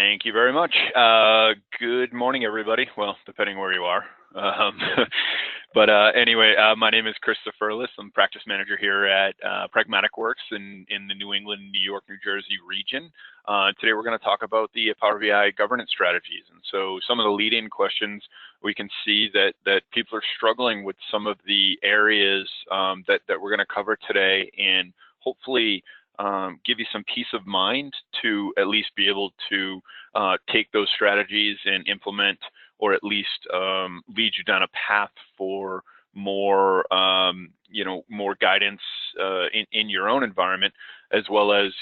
Thank you very much. Good morning, everybody. Well, depending where you are. Anyway, my name is Christopher List. I'm practice manager here at Pragmatic Works in the New England, New York, New Jersey region. Today we're going to talk about the Power BI governance strategies. And so some of the lead-in questions, we can see that people are struggling with some of the areas that we're going to cover today, and hopefully give you some peace of mind to at least be able to take those strategies and implement, or at least lead you down a path for more, more guidance in your own environment, as well as,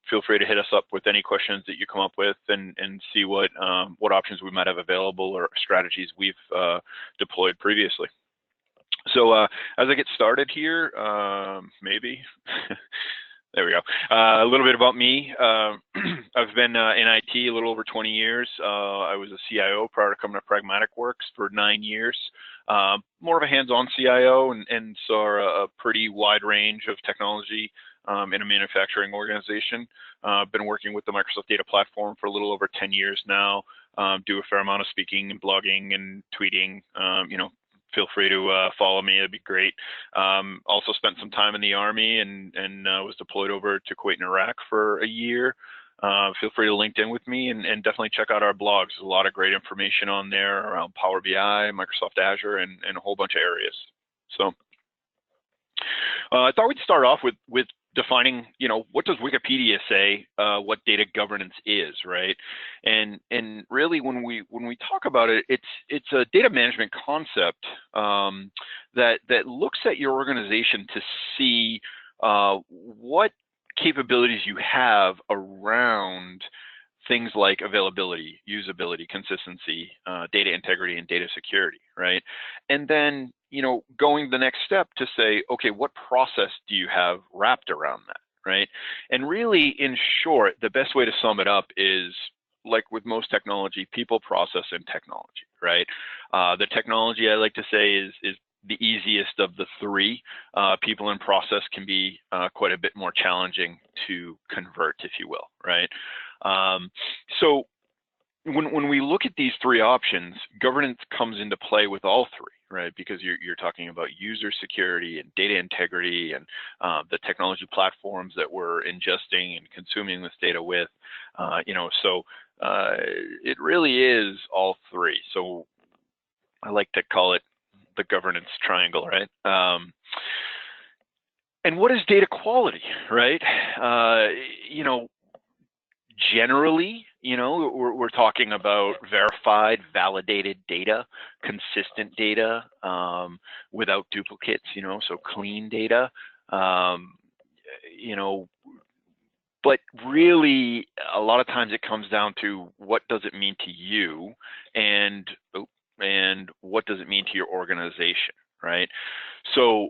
feel free to hit us up with any questions that you come up with and see what options we might have available or strategies we've deployed previously. So as I get started here, maybe. There we go. A little bit about me. I've been in IT a little over 20 years. I was a CIO prior to coming to Pragmatic Works for 9 years. More of a hands-on CIO and saw a pretty wide range of technology in a manufacturing organization. I've been working with the Microsoft Data Platform for a little over 10 years now. Do a fair amount of speaking and blogging and tweeting, feel free to follow me, it'd be great. Also spent some time in the Army and was deployed over to Kuwait and Iraq for a year. Feel free to link in with me and definitely check out our blogs. There's a lot of great information on there around Power BI, Microsoft Azure, and a whole bunch of areas. So I thought we'd start off with defining, what does Wikipedia say what data governance is, right? And really, when we talk about it, it's a data management concept that looks at your organization to see what capabilities you have around things like availability, usability, consistency, data integrity, and data security, right? And then, going the next step to say, okay, what process do you have wrapped around that, right? And really, in short, the best way to sum it up is, like with most technology, people, process, and technology, right? The technology, I like to say, is the easiest of the three. People and process can be quite a bit more challenging to convert, if you will, right? So when we look at these three options, governance comes into play with all three, right? Because you're talking about user security and data integrity and the technology platforms that we're ingesting and consuming this data with, so it really is all three. So I like to call it the governance triangle, right? And what is data quality, right? Generally, we're talking about verified, validated data, consistent data, without duplicates, so clean data, but really a lot of times it comes down to what does it mean to you and what does it mean to your organization, right? So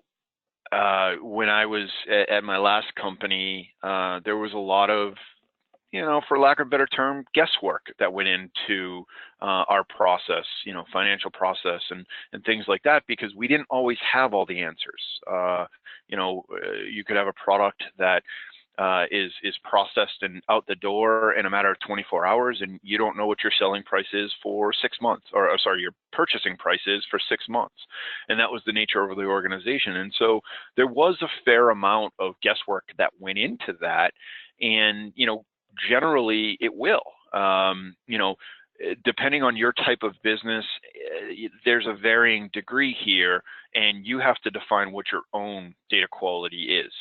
when I was at my last company, there was a lot of, for lack of a better term, guesswork that went into our process, financial process and things like that, because we didn't always have all the answers. You could have a product that is processed and out the door in a matter of 24 hours, and you don't know what your selling price is for 6 months, or sorry, your purchasing price is for 6 months. And that was the nature of the organization. And so there was a fair amount of guesswork that went into that. And, generally it will, depending on your type of business, there's a varying degree here, and you have to define what your own data quality is.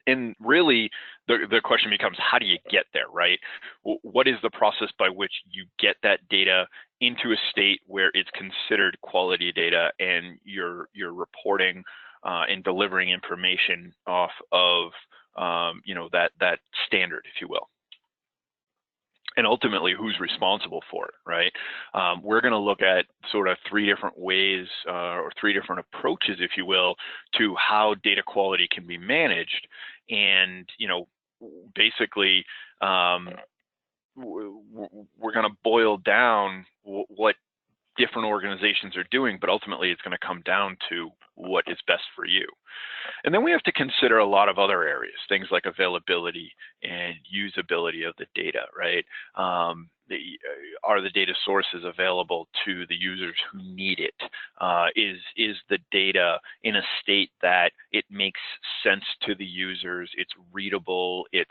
And really, the question becomes, how do you get there, right? What is the process by which you get that data into a state where it's considered quality data, and you're reporting and delivering information off of that standard, if you will? And ultimately, who's responsible for it, right? We're going to look at sort of three different ways or three different approaches, if you will, to how data quality can be managed. And, basically, we're going to boil down what different organizations are doing, but ultimately it's going to come down to what is best for you. And then we have to consider a lot of other areas, things like availability and usability of the data, right? Are the data sources available to the users who need it? Is the data in a state that it makes sense to the users? It's readable. It's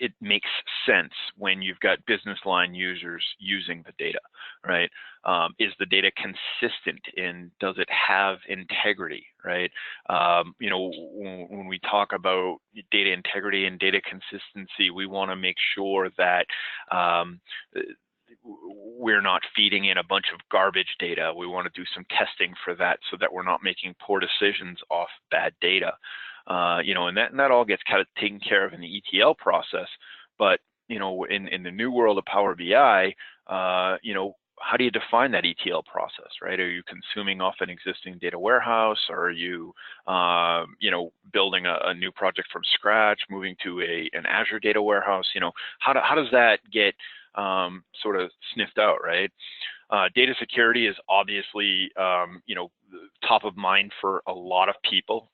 it makes sense when you've got business line users using the data, right? Is the data consistent, and does it have integrity, right? When we talk about data integrity and data consistency, we want to make sure that we're not feeding in a bunch of garbage data. We want to do some testing for that so that we're not making poor decisions off bad data. And that all gets kind of taken care of in the ETL process. But in the new world of Power BI, how do you define that ETL process, right? Are you consuming off an existing data warehouse? Or are you, building a new project from scratch, moving to an Azure data warehouse? How does that get sort of sniffed out, right? Data security is obviously, top of mind for a lot of people.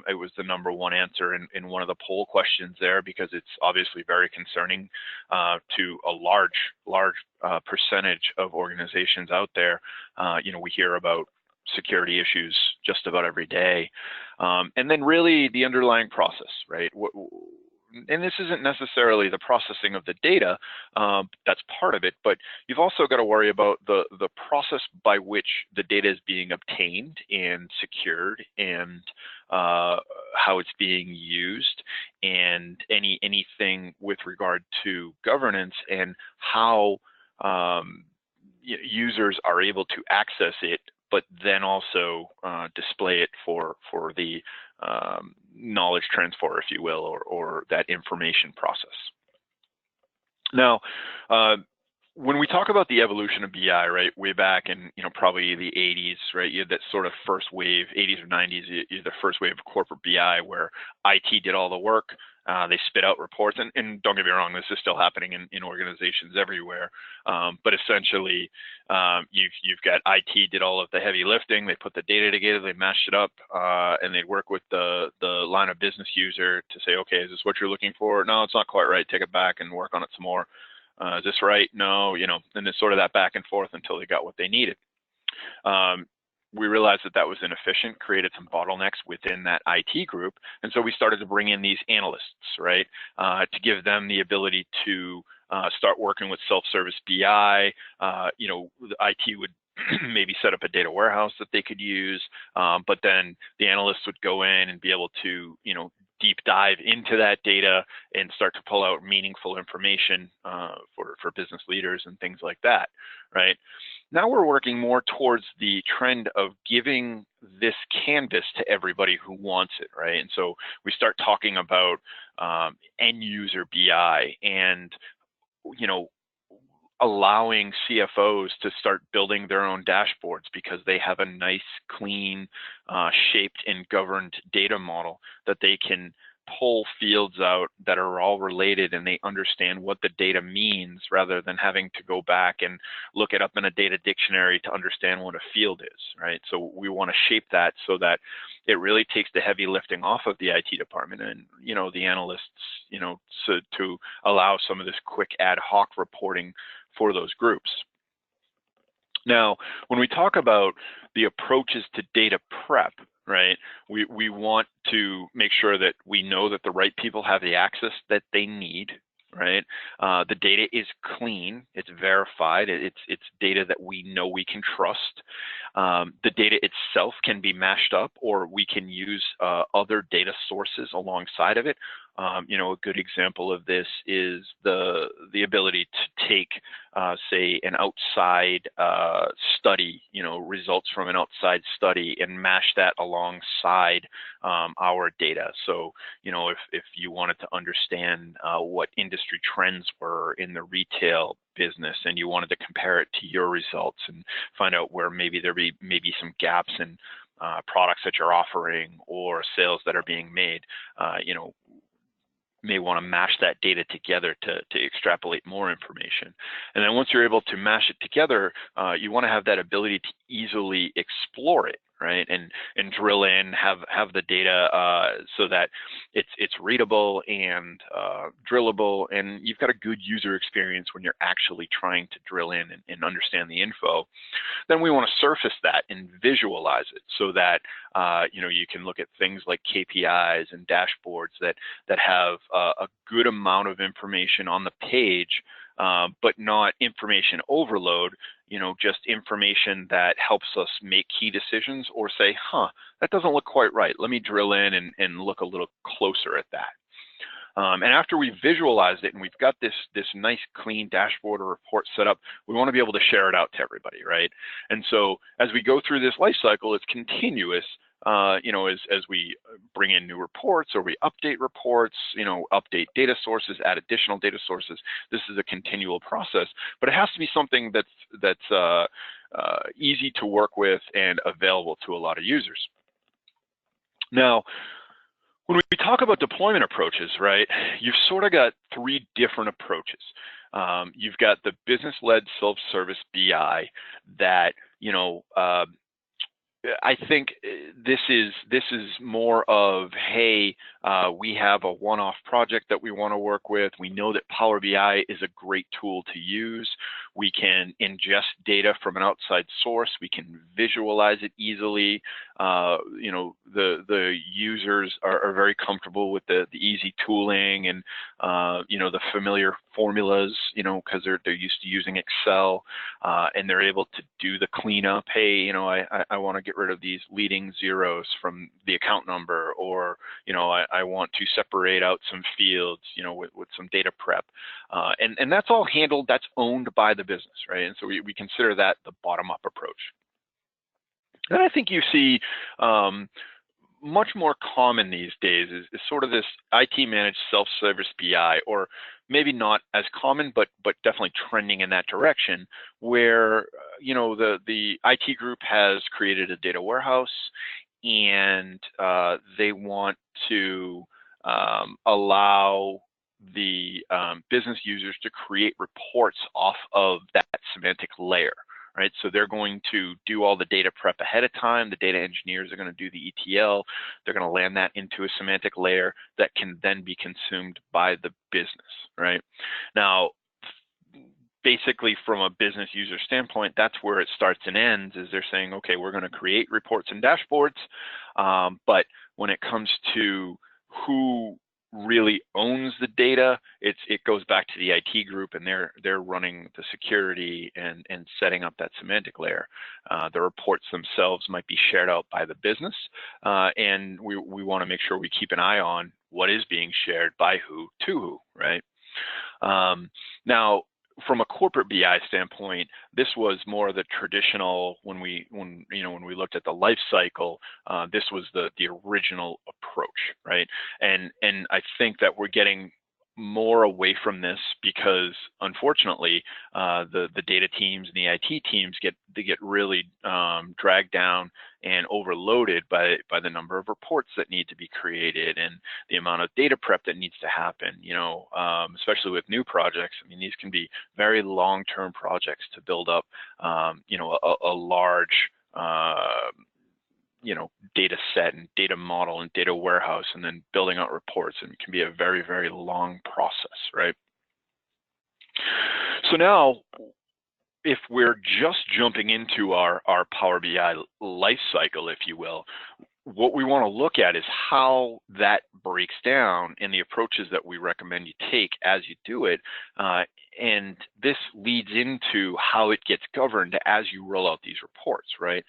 It was the #1 answer in one of the poll questions there, because it's obviously very concerning to a large percentage of organizations out there. We hear about security issues just about every day. And then really the underlying process, right? And this isn't necessarily the processing of the data, that's part of it, but you've also got to worry about the process by which the data is being obtained and secured, and how it's being used, and anything with regard to governance and how users are able to access it, but then also display it for the knowledge transfer, if you will, or that information process. Now, when we talk about the evolution of BI, right, way back in probably the 80s, right, you had that sort of first wave, 80s or 90s, you had the first wave of corporate BI where IT did all the work. They spit out reports, and don't get me wrong, this is still happening in organizations everywhere. But essentially, you've got IT did all of the heavy lifting. They put the data together, they mashed it up, and they'd work with the line of business user to say, okay, is this what you're looking for? No, it's not quite right. Take it back and work on it some more. Is this right? No, and it's sort of that back and forth until they got what they needed. We realized that was inefficient, created some bottlenecks within that IT group. And so we started to bring in these analysts, right, to give them the ability to start working with self-service BI. The IT would maybe set up a data warehouse that they could use, but then the analysts would go in and be able to, deep dive into that data and start to pull out meaningful information for business leaders and things like that, right? Now we're working more towards the trend of giving this canvas to everybody who wants it, right? And so we start talking about end user BI and, allowing CFOs to start building their own dashboards because they have a nice, clean, shaped and governed data model that they can pull fields out that are all related, and they understand what the data means rather than having to go back and look it up in a data dictionary to understand what a field is, right? So we want to shape that so that it really takes the heavy lifting off of the IT department and, the analysts, so to allow some of this quick ad hoc reporting for those groups. Now, when we talk about the approaches to data prep, right, we want to make sure that we know that the right people have the access that they need, right? The data is clean, it's verified, it's data that we know we can trust. The data itself can be mashed up, or we can use other data sources alongside of it. A good example of this is the ability to take, say, an outside study, results from an outside study, and mash that alongside our data. So, if you wanted to understand what industry trends were in the retail business and you wanted to compare it to your results and find out where maybe there be some gaps in products that you're offering or sales that are being made, may want to mash that data together to extrapolate more information. And then once you're able to mash it together, you want to have that ability to easily explore it, right? And drill in, have the data so that it's readable and drillable, and you've got a good user experience when you're actually trying to drill in and understand the info. Then we want to surface that and visualize it so that you can look at things like KPIs and dashboards that have a good amount of information on the page, but not information overload, just information that helps us make key decisions or say, that doesn't look quite right. Let me drill in and look a little closer at that. And after we've visualized it and we've got this nice clean dashboard or report set up, we want to be able to share it out to everybody, right? And so as we go through this life cycle, it's continuous. As we bring in new reports or we update reports, update data sources, add additional data sources. This is a continual process, but it has to be something that's easy to work with and available to a lot of users. Now, when we talk about deployment approaches, right, you've sort of got three different approaches. You've got the business-led self-service BI that, I think this is more of, hey, we have a one-off project that we want to work with. We know that Power BI is a great tool to use. We can ingest data from an outside source. We can visualize it easily. The users are very comfortable with the easy tooling and the familiar formulas, because they're used to using Excel, and they're able to do the cleanup. Hey, I want to get rid of these leading zeros from the account number, or I want to separate out some fields, with some data prep, and that's all handled. That's owned by the business, right? And so we consider that the bottom-up approach. And I think you see much more common these days is sort of this IT managed self-service BI, or maybe not as common, but definitely trending in that direction, where the IT group has created a data warehouse, and they want to allow the business users to create reports off of that semantic layer. Right, so they're going to do all the data prep ahead of time. The data engineers are going to do the ETL. They're going to land that into a semantic layer that can then be consumed by the business, right? Now, basically from a business user standpoint, that's where it starts and ends, is they're saying, okay, we're going to create reports and dashboards, but when it comes to who really owns the data, it goes back to the IT group, and they're running the security and setting up that semantic layer. The reports themselves might be shared out by the business, and we want to make sure we keep an eye on what is being shared by who to who, right? Now, from a corporate BI standpoint, this was more the traditional, when we looked at the life cycle, this was the original approach, right? And I think that we're getting more away from this because, unfortunately, the data teams and the IT teams get really dragged down and overloaded by the number of reports that need to be created and the amount of data prep that needs to happen. Especially with new projects. I mean, these can be very long-term projects to build up, a large data set and data model and data warehouse, and then building out reports, and it can be a very, very long process, right? So now, if we're just jumping into our Power BI life cycle, if you will, what we want to look at is how that breaks down and the approaches that we recommend you take as you do it. And this leads into how it gets governed as you roll out these reports, right?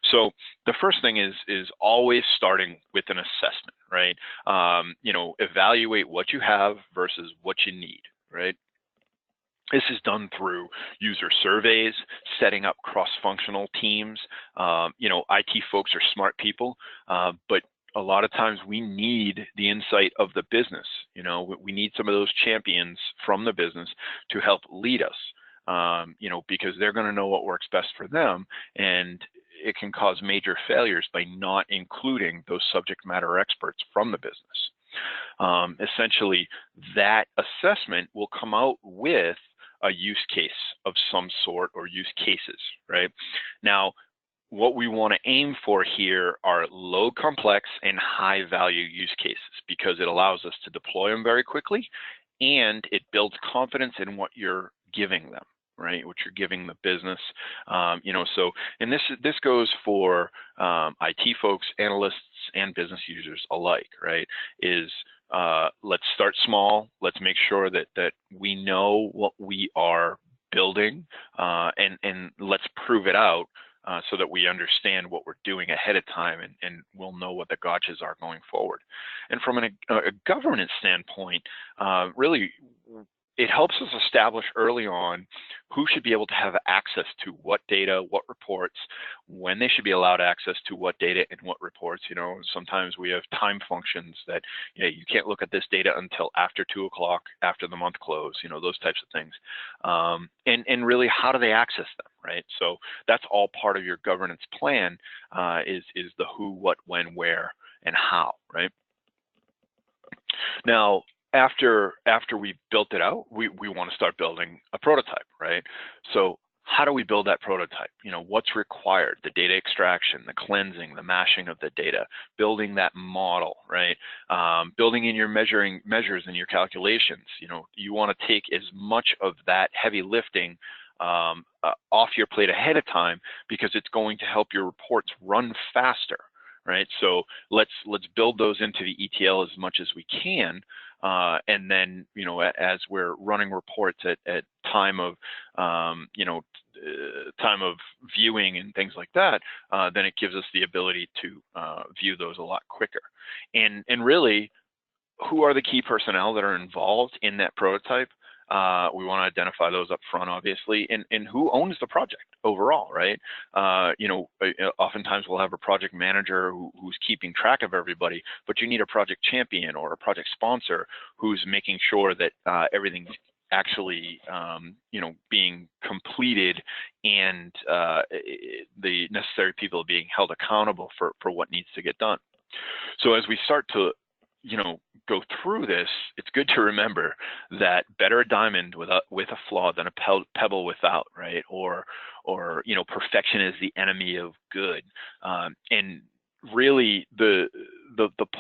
So the first thing is always starting with an assessment, right? Evaluate what you have versus what you need, right? This is done through user surveys, setting up cross-functional teams. IT folks are smart people, but a lot of times we need the insight of the business. We need some of those champions from the business to help lead us, because they're going to know what works best for them, and it can cause major failures by not including those subject matter experts from the business. Essentially, that assessment will come out with a use case of some sort or use cases, right? Now, what we want to aim for here are low complex and high value use cases, because it allows us to deploy them very quickly, and it builds confidence in what you're giving them, right? What you're giving the business, So, and this goes for IT folks, analysts, and business users alike, right? Let's start small. Let's make sure that we know what we are building, and let's prove it out. So that we understand what we're doing ahead of time, and we'll know what the gotchas are going forward. And from a governance standpoint, really, it helps us establish early on who should be able to have access to what data, what reports, when they should be allowed access to what data and what reports. Sometimes we have time functions that you can't look at this data until after 2 o'clock, after the month close, those types of things. And really, how do they access them, right? So that's all part of your governance plan, is the who, what, when, where, and how, right? Now, after we built it out, we want to start building a prototype, right? So how do we build that prototype? What's required? The data extraction, the cleansing, the mashing of the data, building that model, right? Building in your measures and your calculations. You want to take as much of that heavy lifting off your plate ahead of time, because it's going to help your reports run faster, right? So let's build those into the ETL as much as we can, and then as we're running reports at time of time of viewing and things like that, then it gives us the ability to view those a lot quicker. And really, who are the key personnel that are involved in that prototype? We want to identify those up front, obviously, and who owns the project overall, right? Oftentimes we'll have a project manager who's keeping track of everybody, but you need a project champion or a project sponsor who's making sure that everything's actually, being completed, and the necessary people are being held accountable for what needs to get done. So as we start to go through this, it's good to remember that better a diamond with a flaw than a pebble without, right? Or perfection is the enemy of good. And really, the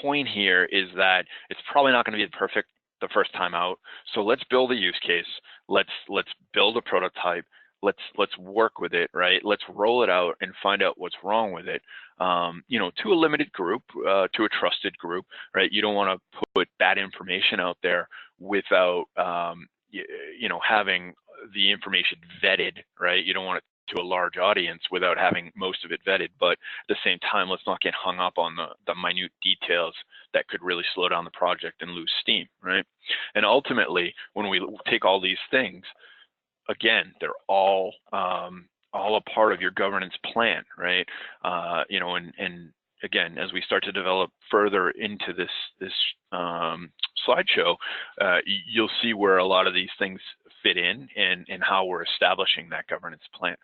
point here is that it's probably not going to be perfect the first time out. So let's build a use case. Let's build a prototype. Let's work with it, right? Let's roll it out and find out what's wrong with it, to a limited group, to a trusted group, right? You don't want to put bad information out there without, having the information vetted, right? You don't want it to a large audience without having most of it vetted, but at the same time, let's not get hung up on the minute details that could really slow down the project and lose steam, right? And ultimately, when we take all these things, again, they're all a part of your governance plan, right? And again, as we start to develop further into this slideshow, you'll see where a lot of these things fit in, and how we're establishing that governance plan.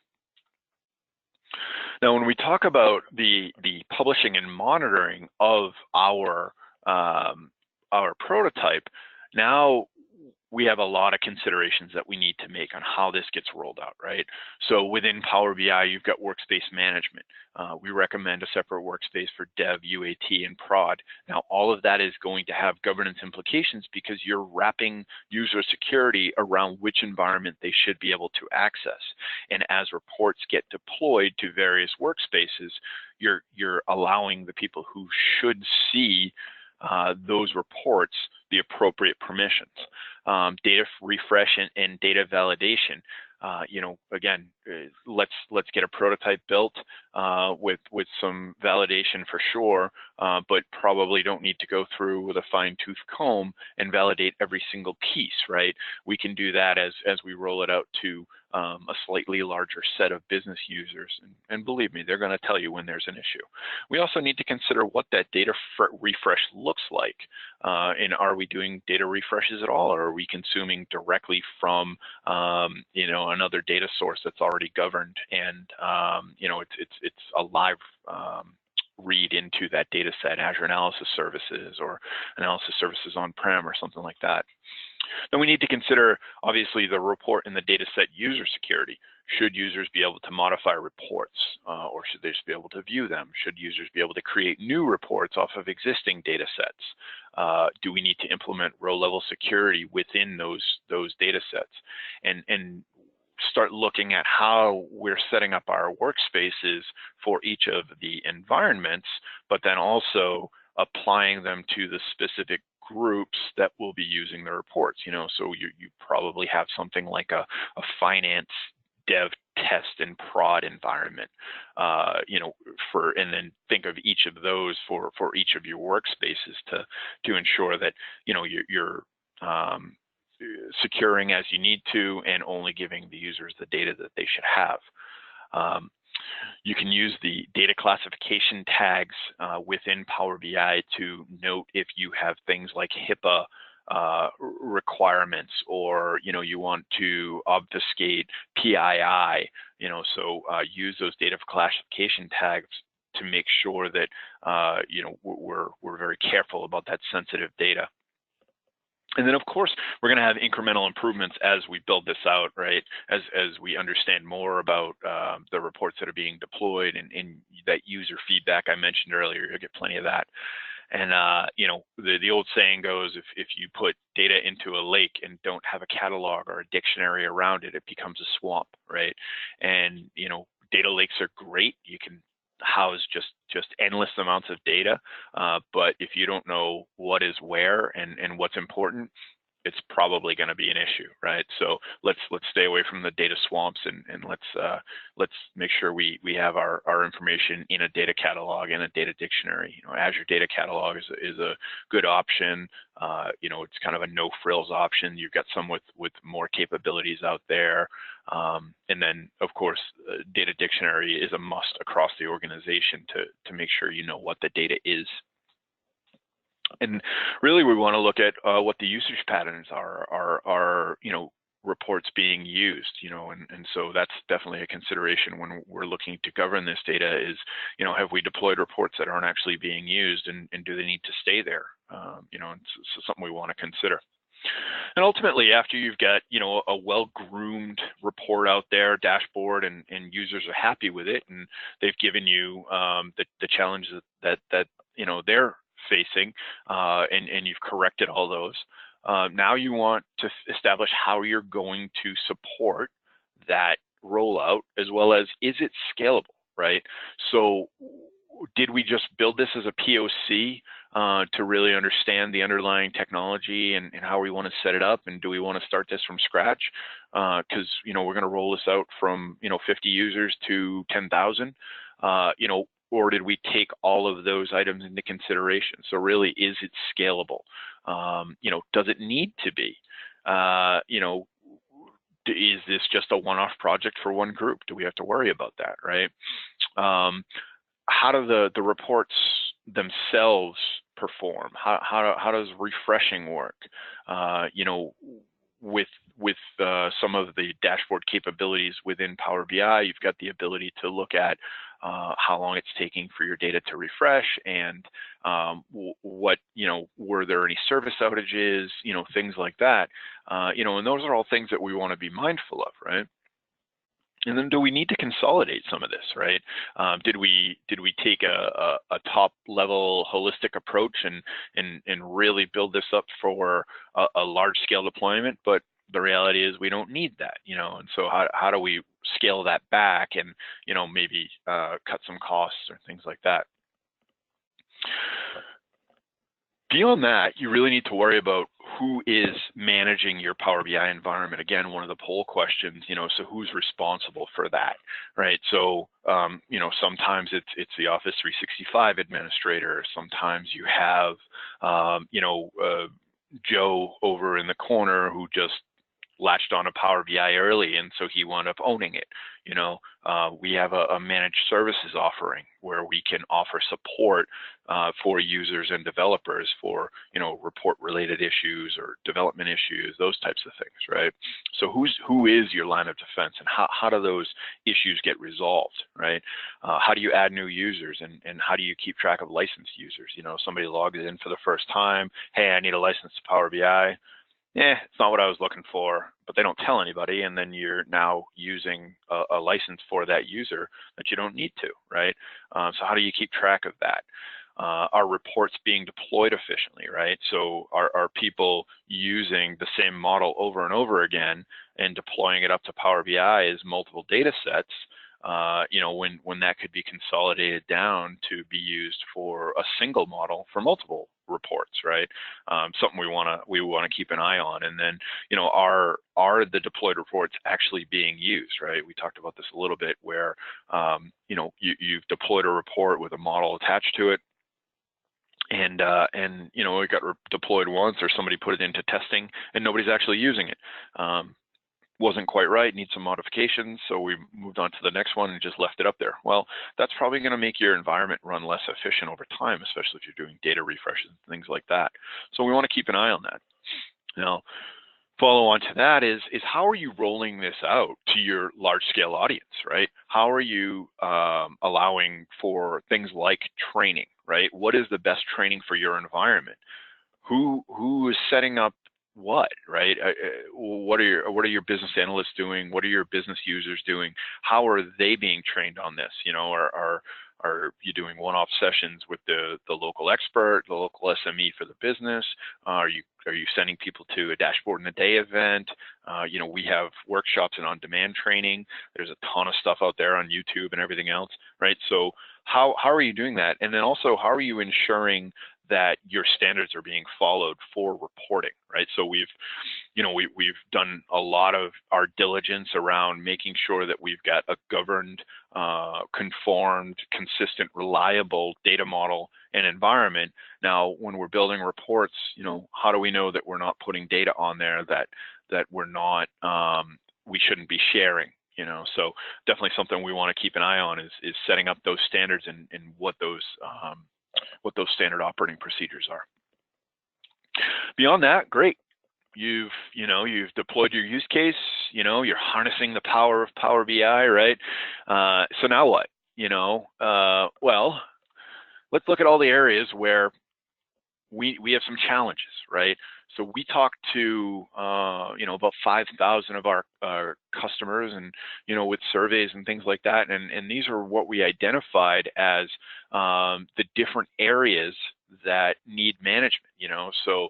Now, when we talk about the publishing and monitoring of our prototype, now we have a lot of considerations that we need to make on how this gets rolled out, right? So within Power BI, you've got workspace management. We recommend a separate workspace for dev, UAT, and prod. Now, all of that is going to have governance implications, because you're wrapping user security around which environment they should be able to access. And as reports get deployed to various workspaces, you're allowing the people who should see those reports the appropriate permissions. Data refresh and data validation. Again, let's get a prototype built with some validation for sure, but probably don't need to go through with a fine-tooth comb and validate every single piece, right? We can do that as we roll it out to a slightly larger set of business users, and believe me, they're going to tell you when there's an issue. We also need to consider what that data refresh looks like, and are we doing data refreshes at all, or are we consuming directly from another data source that's already governed, and it's a live read into that data set, Azure Analysis Services or Analysis Services on-prem or something like that. Then we need to consider, obviously, the report and the data set user security. Should users be able to modify reports, or should they just be able to view them? Should users be able to create new reports off of existing data sets? Do we need to implement row-level security within those data sets? And start looking at how we're setting up our workspaces for each of the environments, but then also applying them to the specific groups that will be using the reports. So you probably have something like a finance dev test and prod environment, and then think of each of those for each of your workspaces to ensure that you're securing as you need to and only giving the users the data that they should have. You can use the data classification tags within Power BI to note if you have things like HIPAA requirements, or you want to obfuscate PII. So use those data classification tags to make sure that we're very careful about that sensitive data. And then, of course, we're going to have incremental improvements as we build this out, right? As we understand more about the reports that are being deployed and that user feedback I mentioned earlier, you'll get plenty of that. And the old saying goes, if you put data into a lake and don't have a catalog or a dictionary around it, it becomes a swamp, right? And data lakes are great. You can house just endless amounts of data, but if you don't know what is where and what's important, it's probably going to be an issue, right? So let's stay away from the data swamps and let's make sure we have our information in a data catalog and a data dictionary. Azure Data Catalog is a good option. It's kind of a no frills option. You've got some with more capabilities out there. And then, of course, data dictionary is a must across the organization to make sure you know what the data is. And really, we want to look at what the usage patterns are reports being used, and so that's definitely a consideration when we're looking to govern this data is, have we deployed reports that aren't actually being used, and do they need to stay there? And so something we want to consider. And ultimately, after you've got, a well-groomed report out there, dashboard, and users are happy with it, and they've given you the challenges that they're facing, and you've corrected all those. Now you want to establish how you're going to support that rollout, as well as, is it scalable, right? So did we just build this as a POC to really understand the underlying technology and how we want to set it up? And do we want to start this from scratch? Because, we're going to roll this out from, 50 users to 10,000, or did we take all of those items into consideration? So really, is it scalable? Does it need to be? Is this just a one-off project for one group? Do we have to worry about that, right? How do the reports themselves perform? How does refreshing work? With some of the dashboard capabilities within Power BI, you've got the ability to look at how long it's taking for your data to refresh, and what, were there any service outages, things like that. And those are all things that we want to be mindful of, right? And then, do we need to consolidate some of this, right? Did we take a top level holistic approach and really build this up for a large scale deployment? But the reality is we don't need that, and so how do we scale that back and, maybe cut some costs or things like that? Beyond that, you really need to worry about who is managing your Power BI environment. Again, one of the poll questions, so who's responsible for that, right? So, sometimes it's the Office 365 administrator. Sometimes you have, Joe over in the corner who just latched on to Power BI early, and so he wound up owning it. We have a managed services offering where we can offer support for users and developers for, report-related issues or development issues, those types of things, right? So who is your line of defense, and how do those issues get resolved, right? How do you add new users, and how do you keep track of licensed users? Somebody logs in for the first time, hey, I need a license to Power BI. It's not what I was looking for, but they don't tell anybody, and then you're now using a license for that user that you don't need to, right? So how do you keep track of that? Are reports being deployed efficiently, right? So are people using the same model over and over again and deploying it up to Power BI as multiple data sets, when that could be consolidated down to be used for a single model for multiple reports, right? Something we want to keep an eye on. And then, are the deployed reports actually being used, right? We talked about this a little bit, where you've deployed a report with a model attached to it, and it got deployed once, or somebody put it into testing and nobody's actually using it. Wasn't quite right, needs some modifications, so we moved on to the next one and just left it up there. Well, that's probably going to make your environment run less efficient over time, especially if you're doing data refreshes and things like that. So we want to keep an eye on that. Now, follow on to that is how are you rolling this out to your large scale audience, right? How are you allowing for things like training, right? What is the best training for your environment? Who is setting up what, right? What are your business analysts doing? What are your business users doing? How are they being trained on this? Are you doing one-off sessions with the local expert, the local SME for the business? Are you sending people to a dashboard in a day event? We have workshops and on-demand training. There's a ton of stuff out there on YouTube and everything else, right? So how are you doing that? And then also, how are you ensuring that your standards are being followed for reporting, right? So we've done a lot of our diligence around making sure that we've got a governed, conformed, consistent, reliable data model and environment. Now, when we're building reports, how do we know that we're not putting data on there that we're not, we shouldn't be sharing? So definitely something we want to keep an eye on is setting up those standards and what those standard operating procedures are. Beyond that, great. You've deployed your use case, you're harnessing the power of Power BI, right? So now what? Well, let's look at all the areas where we have some challenges, right? So we talked to about 5,000 of our customers, and with surveys and things like that, and these are what we identified as the different areas that need management. So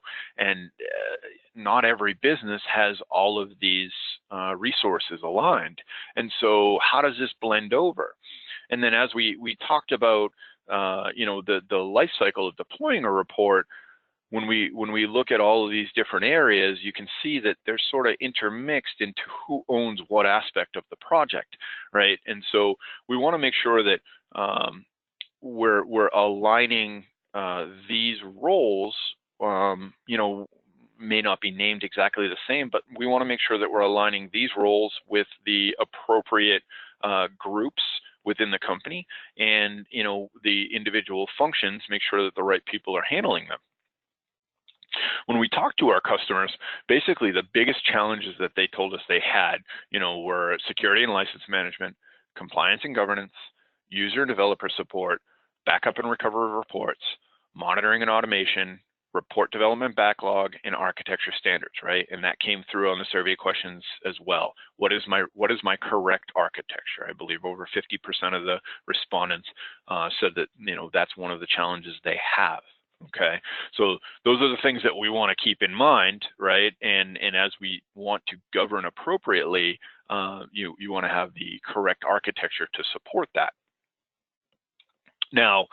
not every business has all of these resources aligned, and so how does this blend over? And then as we talked about the life cycle of deploying a report, when we look at all of these different areas, you can see that they're sort of intermixed into who owns what aspect of the project, right? And so we want to make sure that we're aligning these roles. May not be named exactly the same, but we want to make sure that we're aligning these roles with the appropriate groups within the company, and the individual functions, make sure that the right people are handling them. When we talked to our customers, basically the biggest challenges that they told us they had, were security and license management, compliance and governance, user and developer support, backup and recovery of reports, monitoring and automation, report development backlog, and architecture standards, right? And that came through on the survey questions as well. What is my correct architecture? I believe over 50% of the respondents said that that's one of the challenges they have. Okay, so those are the things that we want to keep in mind, right? And as we want to govern appropriately, you want to have the correct architecture to support that. Now,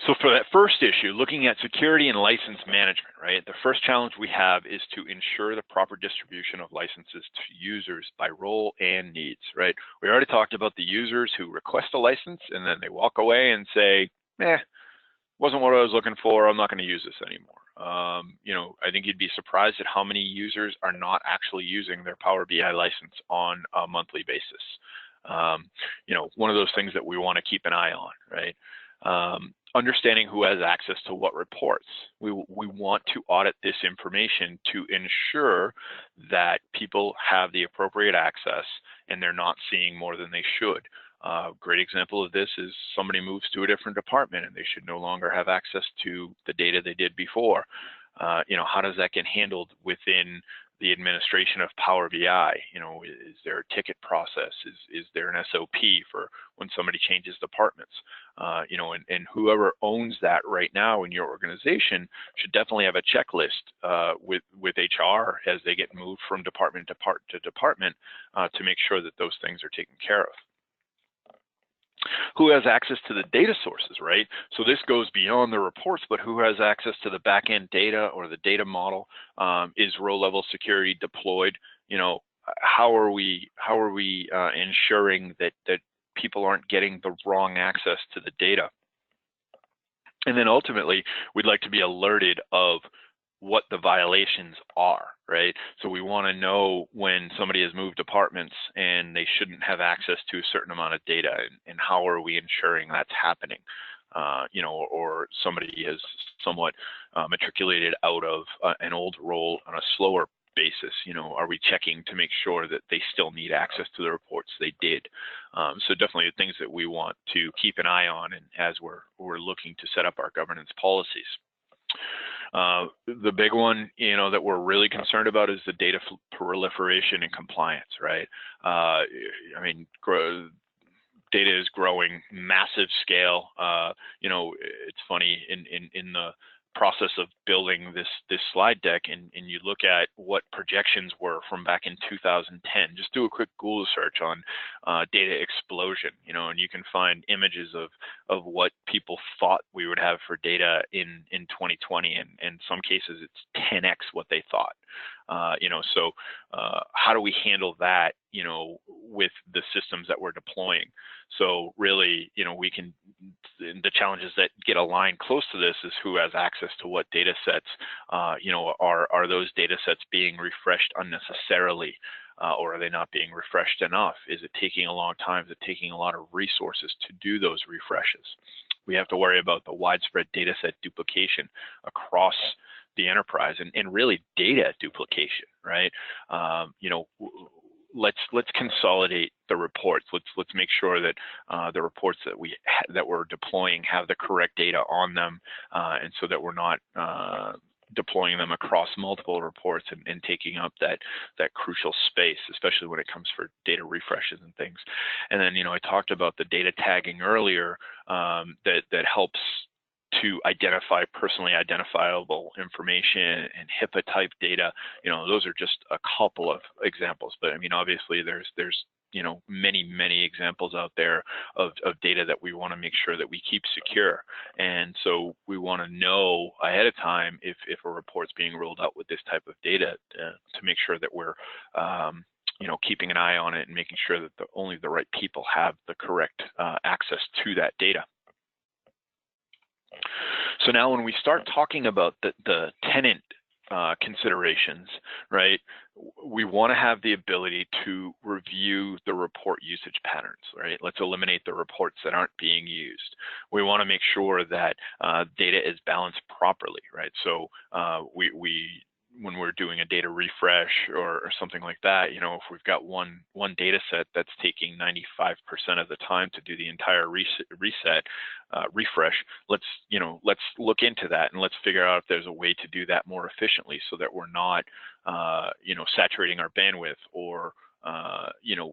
so for that first issue, looking at security and license management, right? The first challenge we have is to ensure the proper distribution of licenses to users by role and needs, right? We already talked about the users who request a license and then they walk away and say, wasn't what I was looking for, I'm not going to use this anymore. You know, I think you'd be surprised at how many users are not actually using their Power BI license on a monthly basis. You know, one of those things that we want to keep an eye on, right? Understanding who has access to what reports. We want to audit this information to ensure that people have the appropriate access and they're not seeing more than they should. Great example of this is somebody moves to a different department and they should no longer have access to the data they did before. You know, how does that get handled within the administration of Power BI? You know, is there a ticket process? Is there an SOP for when somebody changes departments? You know, and whoever owns that right now in your organization should definitely have a checklist with HR as they get moved from department to department to make sure that those things are taken care of. Who has access to the data sources, right? So this goes beyond the reports, but who has access to the back-end data or the data model? Is row-level security deployed? You know, how are we ensuring that people aren't getting the wrong access to the data? And then ultimately, we'd like to be alerted of what the violations are, right? So we want to know when somebody has moved departments and they shouldn't have access to a certain amount of data, and how are we ensuring that's happening? You know, or somebody has somewhat matriculated out of an old role on a slower basis. You know, are we checking to make sure that they still need access to the reports they did? So definitely the things that we want to keep an eye on, and as we're looking to set up our governance policies. The big one, you know, that we're really concerned about is the data proliferation and compliance, right? I mean, data is growing massive scale. You know, it's funny in the process of building this slide deck, and you look at what projections were from back in 2010. Just do a quick Google search on data explosion, you know, and you can find images of what people thought we would have for data in 2020, and in some cases it's 10x what they thought. You know, so how do we handle that, you know, with the systems that we're deploying? So really, you know, the challenges that get aligned close to this is who has access to what data sets. You know, are those data sets being refreshed unnecessarily, or are they not being refreshed enough? Is it taking a long time? Is it taking a lot of resources to do those refreshes? We have to worry about the widespread data set duplication across the enterprise, and really data duplication, right? You know, let's consolidate the reports. Let's make sure that the reports that we're deploying have the correct data on them, and so that we're not deploying them across multiple reports and taking up that crucial space, especially when it comes for data refreshes and things. And then, you know, I talked about the data tagging earlier, that helps to identify personally identifiable information and HIPAA type data. You know, those are just a couple of examples, but I mean, obviously there's you know, many examples out there of data that we want to make sure that we keep secure. And so we want to know ahead of time if a report's being rolled out with this type of data to make sure that we're you know, keeping an eye on it and making sure that only the right people have the correct access to that data. So now when we start talking about the tenant considerations, right, we want to have the ability to review the report usage patterns, right? Let's eliminate the reports that aren't being used. We want to make sure that data is balanced properly, right? So when we're doing a data refresh or something like that, you know, if we've got one data set that's taking 95% of the time to do the entire refresh, let's look into that and let's figure out if there's a way to do that more efficiently so that we're not, you know, saturating our bandwidth or, you know,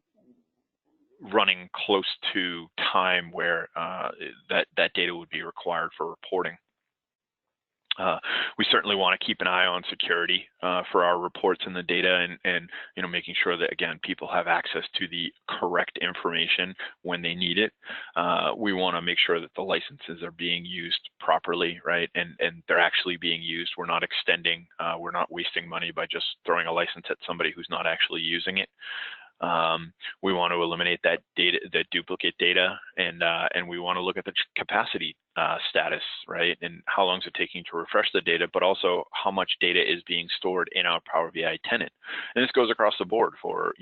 running close to time where that data would be required for reporting. We certainly want to keep an eye on security for our reports and the data, and you know, making sure that, again, people have access to the correct information when they need it. We want to make sure that the licenses are being used properly, right? And they're actually being used. We're not extending, we're not wasting money by just throwing a license at somebody who's not actually using it. We want to eliminate that data, that duplicate data, and we want to look at the capacity status, right? And how long is it taking to refresh the data, but also how much data is being stored in our Power BI tenant. And this goes across the board for,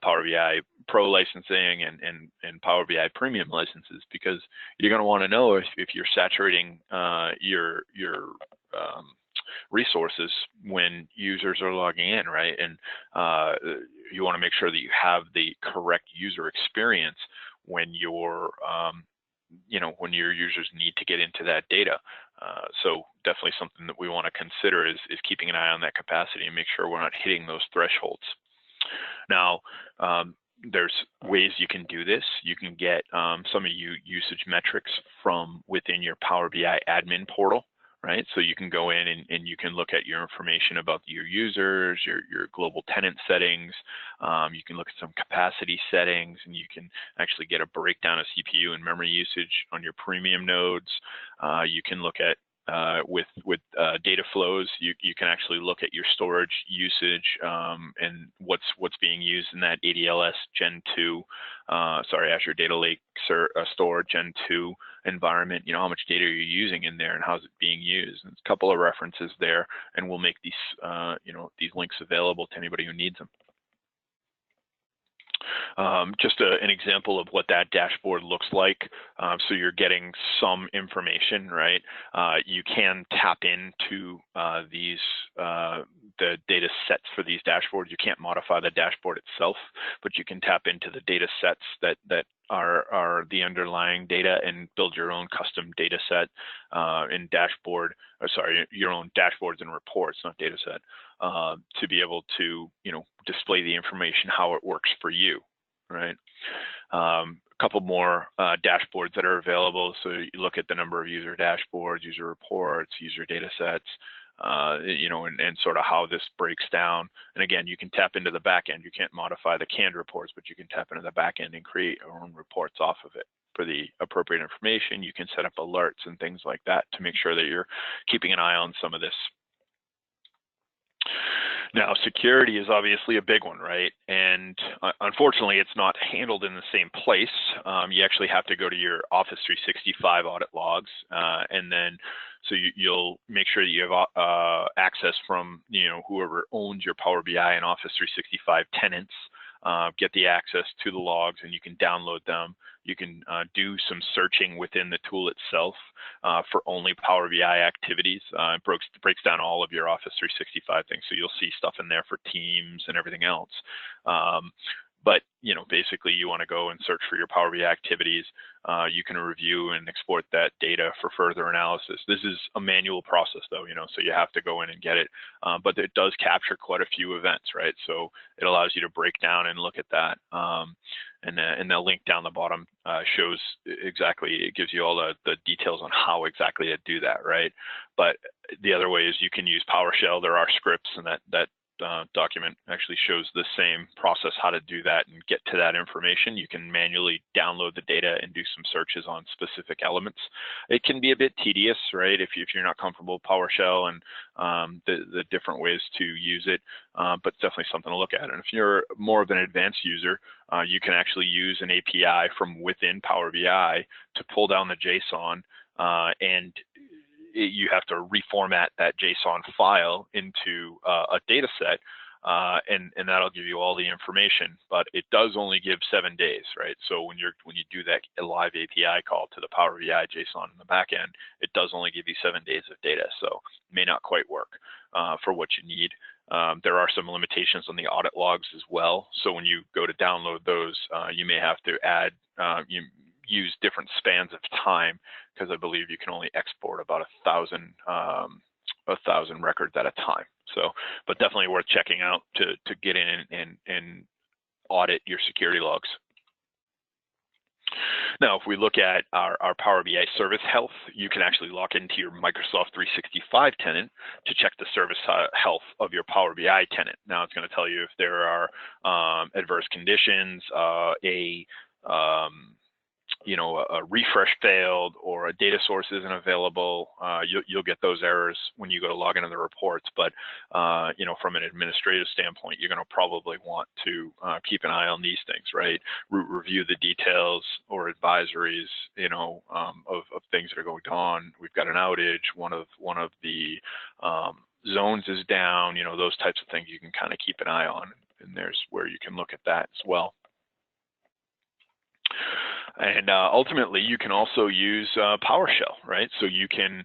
Power BI Pro licensing and Power BI Premium licenses, because you're going to want to know if you're saturating your resources when users are logging in, right? And you want to make sure that you have the correct user experience when you're when your users need to get into that data. So definitely something that we want to consider is keeping an eye on that capacity and make sure we're not hitting those thresholds. Now, there's ways you can do this. You can get some of usage metrics from within your Power BI admin portal, right? So you can go in and you can look at your information about your users, your global tenant settings. You can look at some capacity settings, and you can actually get a breakdown of CPU and memory usage on your premium nodes. You can look at with data flows, you can actually look at your storage usage and what's being used in that ADLS Gen 2, Azure Data Lake Store Gen 2 environment. How much data are you using in there and how's it being used? And there's a couple of references there, and we'll make these these links available to anybody who needs them. Just an example of what that dashboard looks like. So you're getting some information, right? You can tap into the data sets for these dashboards. You can't modify the dashboard itself, but you can tap into the data sets that are the underlying data and build your own custom data set in dashboard, your own dashboards and reports, not data set, to be able to, display the information how it works for you, right? A couple more dashboards that are available. So you look at the number of user dashboards, user reports, user data sets, and sort of how this breaks down. And again, you can tap into the back end. You can't modify the canned reports, but you can tap into the back end and create your own reports off of it for the appropriate information. You can set up alerts and things like that to make sure that you're keeping an eye on some of this. Now, security is obviously a big one, right? And unfortunately, it's not handled in the same place. You actually have to go to your Office 365 audit logs, and then so you'll make sure that you have access from whoever owns your Power BI and Office 365 tenants. Get the access to the logs, and you can download them. You can do some searching within the tool itself for only Power BI activities. It breaks down all of your Office 365 things, so you'll see stuff in there for Teams and everything else. But basically, you want to go and search for your Power BI activities. You can review and export that data for further analysis. This is a manual process, though, so you have to go in and get it. But it does capture quite a few events, right? So it allows you to break down and look at that. And the link down the bottom shows exactly, it gives you all the details on how exactly to do that, right? But the other way is you can use PowerShell. There are scripts, and that document actually shows the same process, how to do that and get to that information. You can manually download the data and do some searches on specific elements. It can be a bit tedious, right, if you're not comfortable with PowerShell and the different ways to use it, but it's definitely something to look at. And if you're more of an advanced user, you can actually use an API from within Power BI to pull down the JSON, and you have to reformat that JSON file into a data set, and that'll give you all the information. But it does only give 7 days, right? So when you do that live API call to the Power BI JSON in the back end, it does only give you 7 days of data. So it may not quite work for what you need. There are some limitations on the audit logs as well. So when you go to download those, you may have to add, use different spans of time, because I believe you can only export about 1,000 records at a time. So, but definitely worth checking out to get in and audit your security logs. Now, if we look at our Power BI service health, you can actually log into your Microsoft 365 tenant to check the service health of your Power BI tenant. Now, it's going to tell you if there are adverse conditions, you know, a refresh failed or a data source isn't available, you'll get those errors when you go to log into the reports. But, you know, from an administrative standpoint, you're going to probably want to keep an eye on these things, right? Review the details or advisories, you know, of things that are going on. We've got an outage. One of the zones is down. You know, those types of things you can kind of keep an eye on, and there's where you can look at that as well. And ultimately, you can also use PowerShell, right? So you can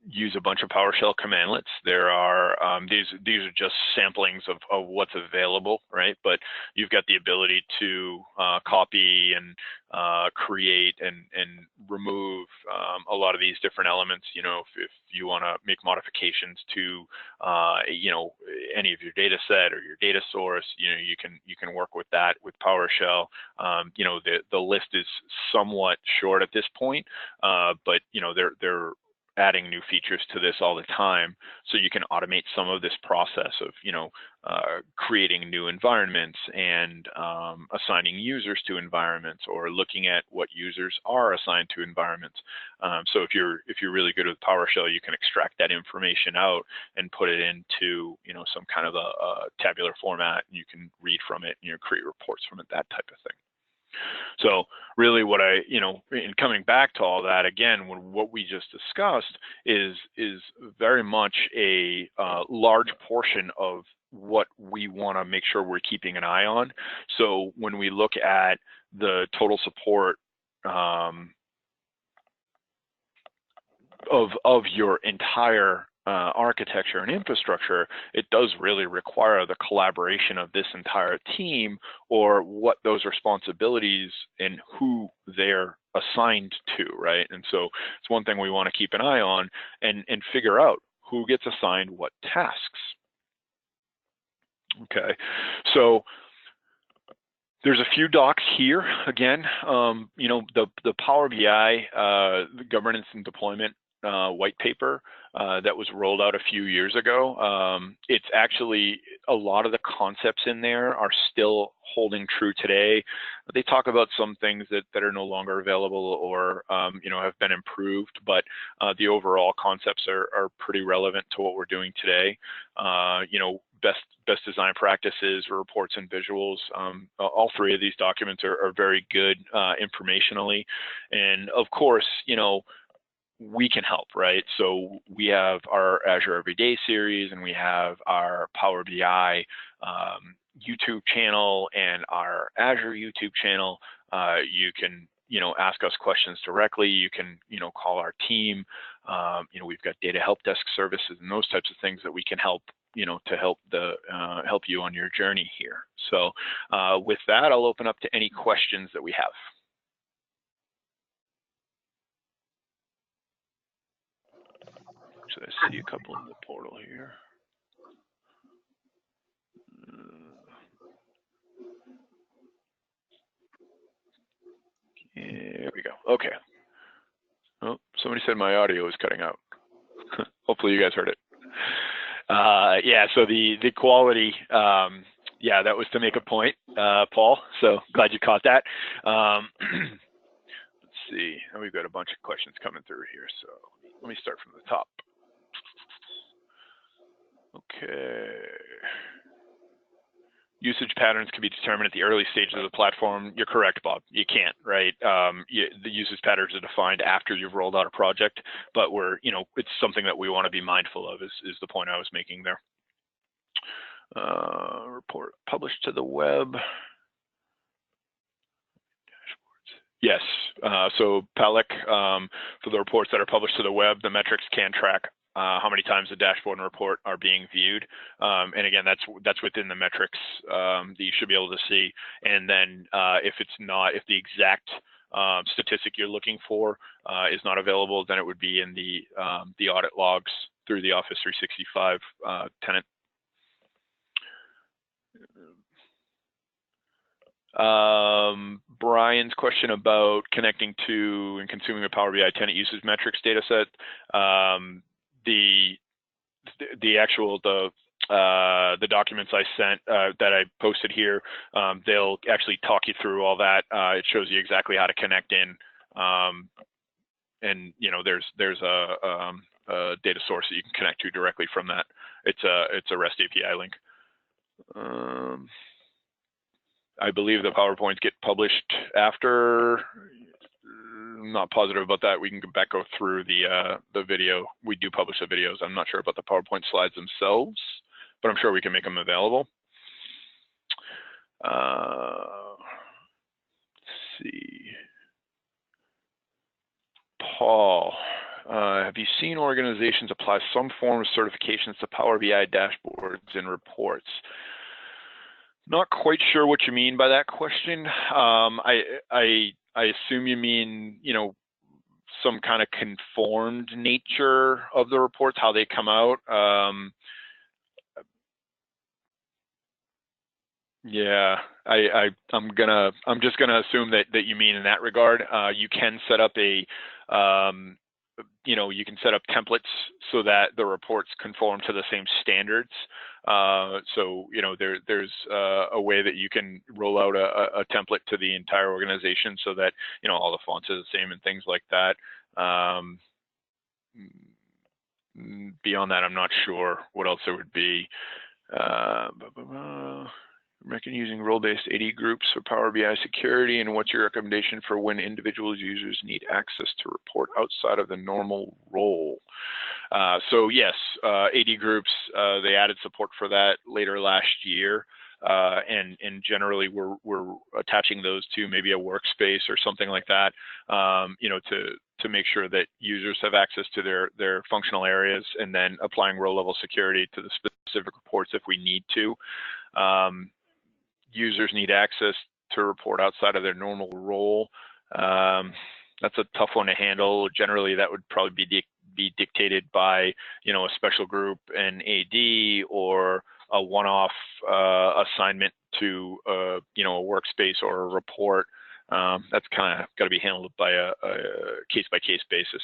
use a bunch of PowerShell commandlets. There are these are just samplings of what's available, right? But you've got the ability to copy and create and remove a lot of these different elements. You know, if you want to make modifications to you know, any of your data set or your data source, you know, you can work with that with PowerShell. You know, the list is somewhat short at this point, but you know, they're adding new features to this all the time, so you can automate some of this process of, you know, creating new environments and assigning users to environments, or looking at what users are assigned to environments. So if you're really good with PowerShell, you can extract that information out and put it into, you know, some kind of a tabular format, and you can read from it, you know, create reports from it, that type of thing. So really what you know, in coming back to all that, again, what we just discussed is very much a large portion of what we want to make sure we're keeping an eye on. So when we look at the total support of your entire architecture and infrastructure, it does really require the collaboration of this entire team, or what those responsibilities and who they're assigned to, right? And so it's one thing we want to keep an eye on and figure out who gets assigned what tasks. Okay, so there's a few docs here. Again, you know, the Power BI the governance and deployment white paper that was rolled out a few years ago. It's actually, a lot of the concepts in there are still holding true today. They talk about some things that are no longer available, or you know, have been improved, but the overall concepts are pretty relevant to what we're doing today. You know, best design practices, reports, and visuals. All three of these documents are very good informationally, and of course, you know, we can help, right? So we have our Azure Everyday series, and we have our Power BI YouTube channel and our Azure YouTube channel. You can, you know, ask us questions directly. You can, you know, call our team. You know, we've got data help desk services and those types of things that we can help, you know, to help help you on your journey here. So with that, I'll open up to any questions that we have. So I see a couple in the portal here. There we go. Okay. Oh, somebody said my audio is cutting out. Hopefully you guys heard it. Yeah, so the quality, yeah, that was to make a point, Paul. So glad you caught that. Let's see. And we've got a bunch of questions coming through here. So let me start from the top. Okay. Usage patterns can be determined at the early stages of the platform. You're correct, Bob. You can't, right? The usage patterns are defined after you've rolled out a project, but you know, it's something that we want to be mindful of, is the point I was making there. Report published to the web. Yes, so PALEC, for the reports that are published to the web, the metrics can track how many times the dashboard and report are being viewed. And again, that's within the metrics that you should be able to see. And then if the exact statistic you're looking for is not available, then it would be in the audit logs through the Office 365 tenant. Brian's question about connecting to and consuming a Power BI tenant usage metrics data set. The the documents I sent that I posted here, they'll actually talk you through all that. It shows you exactly how to connect in, and there's a data source that you can connect to directly from that. It's a REST API link. I believe the PowerPoints get published after. I'm not positive about that. We can go through the video. We do publish the videos. I'm not sure about the PowerPoint slides themselves, but I'm sure we can make them available. Let's see. Paul, have you seen organizations apply some form of certifications to Power BI dashboards and reports? Not quite sure what you mean by that question. I assume you mean, some kind of conformed nature of the reports, how they come out. Yeah, I'm just gonna assume that you mean in that regard. You can set up a you can set up templates so that the reports conform to the same standards. So there's a way that you can roll out a template to the entire organization so that all the fonts are the same and things like that. Beyond that, I'm not sure what else there would be. Recommend using role-based AD groups for Power BI security, and what's your recommendation for when individual users need access to report outside of the normal role? So yes, AD groups, they added support for that later last year, and generally we're attaching those to maybe a workspace or something like that, to make sure that users have access to their functional areas, and then applying role-level security to the specific reports if we need to. Users need access to report outside of their normal role. That's a tough one to handle. Generally, that would probably be dictated by a special group, an AD, or a one-off assignment to a workspace or a report. That's kind of got to be handled by a case-by-case basis.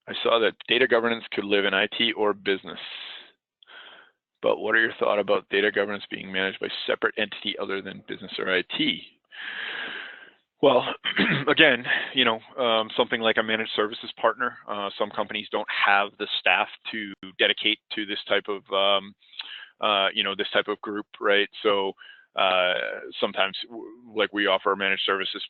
I saw that data governance could live in IT or business. But what are your thoughts about data governance being managed by a separate entity other than business or IT? Well, again, something like a managed services partner. Some companies don't have the staff to dedicate to this type of, this type of group, right? So sometimes, like, we offer a managed services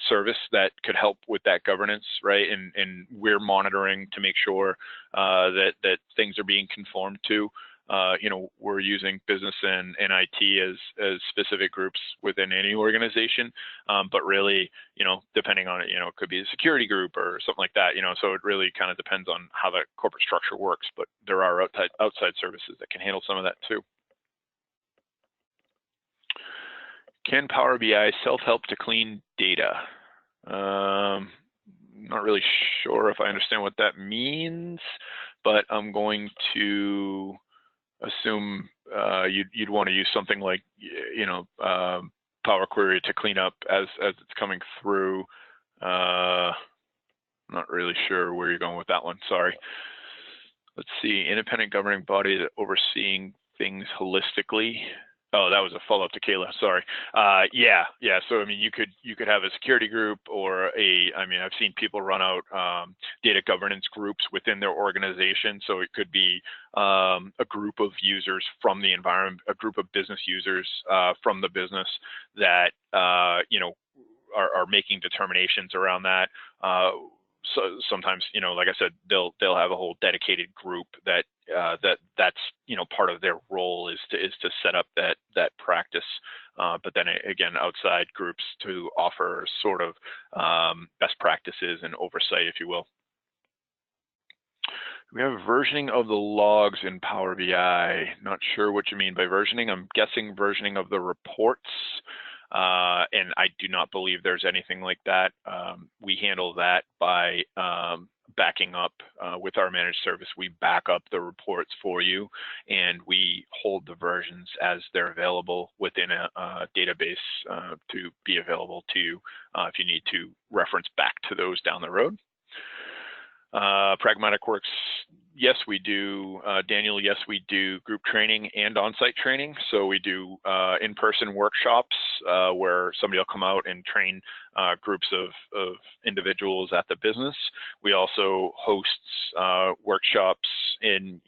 service that could help with that governance, right? And we're monitoring to make sure that things are being conformed to. We're using business and IT as specific groups within any organization, but really, depending on it, it could be a security group or something like that, so it really kind of depends on how the corporate structure works, but there are outside services that can handle some of that too. Can Power BI self-help to clean data? Not really sure if I understand what that means, but I'm going to assume you'd want to use something like, Power Query to clean up as it's coming through. Not really sure where you're going with that one. Sorry. Let's see. Independent governing body that overseeing things holistically. Oh, that was a follow-up to Kayla. Sorry. Yeah. So I mean, you could have a security group, or I've seen people run out data governance groups within their organization. So it could be a group of users from the environment, a group of business users from the business that are making determinations around that. So sometimes, like I said, they'll have a whole dedicated group that's part of their role is to set up that practice. But then again, outside groups to offer sort of best practices and oversight, if you will. We have versioning of the logs in Power BI. Not sure what you mean by versioning. I'm guessing versioning of the reports. And I do not believe there's anything like that. We handle that by backing up with our managed service. We back up the reports for you, and we hold the versions as they're available within a database to be available to you if you need to reference back to those down the road. Pragmatic Works yes, we do, Daniel, yes, we do group training and on-site training. So we do in-person workshops where somebody will come out and train groups of individuals at the business. We also host workshops in,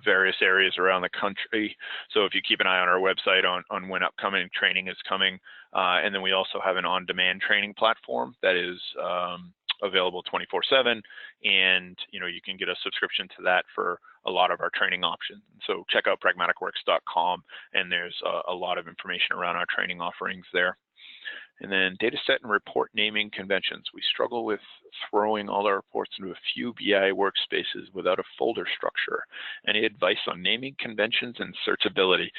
various areas around the country. So if you keep an eye on our website on when upcoming training is coming, and then we also have an on-demand training platform that is available 24/7, and you can get a subscription to that for a lot of our training options. So check out pragmaticworks.com, and there's a lot of information around our training offerings there. And then data set and report naming conventions. We struggle with throwing all our reports into a few BI workspaces without a folder structure. Any advice on naming conventions and searchability?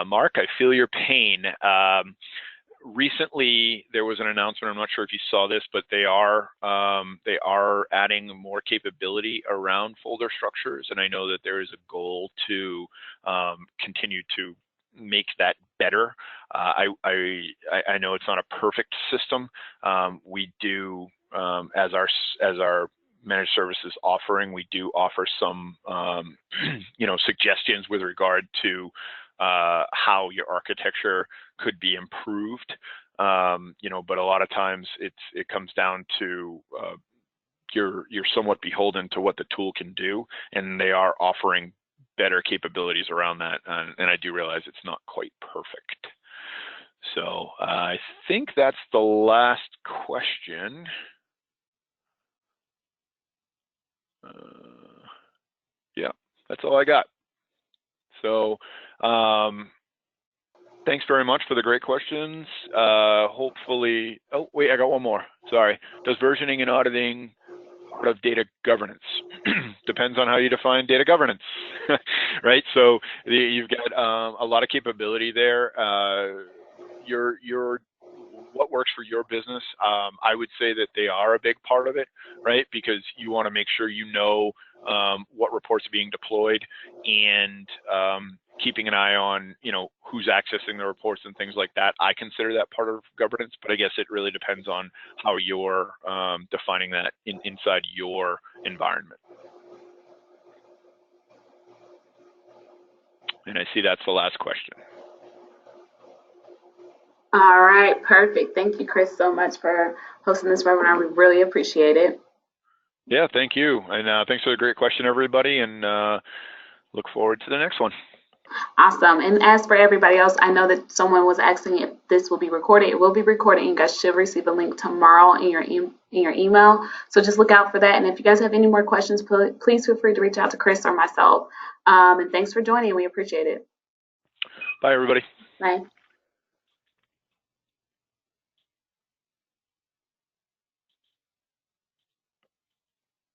Mark, I feel your pain. Recently, there was an announcement. I'm not sure if you saw this, but they are adding more capability around folder structures, and I know that there is a goal to continue to make that better. I know it's not a perfect system. We do, as our managed services offering, we do offer some suggestions with regard to how your architecture could be improved, but a lot of times it comes down to you're somewhat beholden to what the tool can do, and they are offering better capabilities around that, and I do realize it's not quite perfect. So I think that's the last question. Yeah, that's all I got. So thanks very much for the great questions. Hopefully, oh wait, I got one more. Sorry. Does versioning and auditing part of data governance? Depends on how you define data governance, right? So you've got a lot of capability there. What works for your business? I would say that they are a big part of it, right? Because you want to make sure what reports are being deployed, and keeping an eye on who's accessing the reports and things like that. I consider that part of governance, but I guess it really depends on how you're defining that inside your environment. And I see that's the last question. All right, perfect. Thank you, Chris, so much for hosting this webinar. We really appreciate it. Yeah, thank you. And thanks for the great question, everybody, and look forward to the next one. Awesome. And as for everybody else, I know that someone was asking if this will be recorded. It will be recorded, and you guys should receive a link tomorrow in your email. So just look out for that. And if you guys have any more questions, please feel free to reach out to Chris or myself. And thanks for joining. We appreciate it. Bye, everybody. Bye.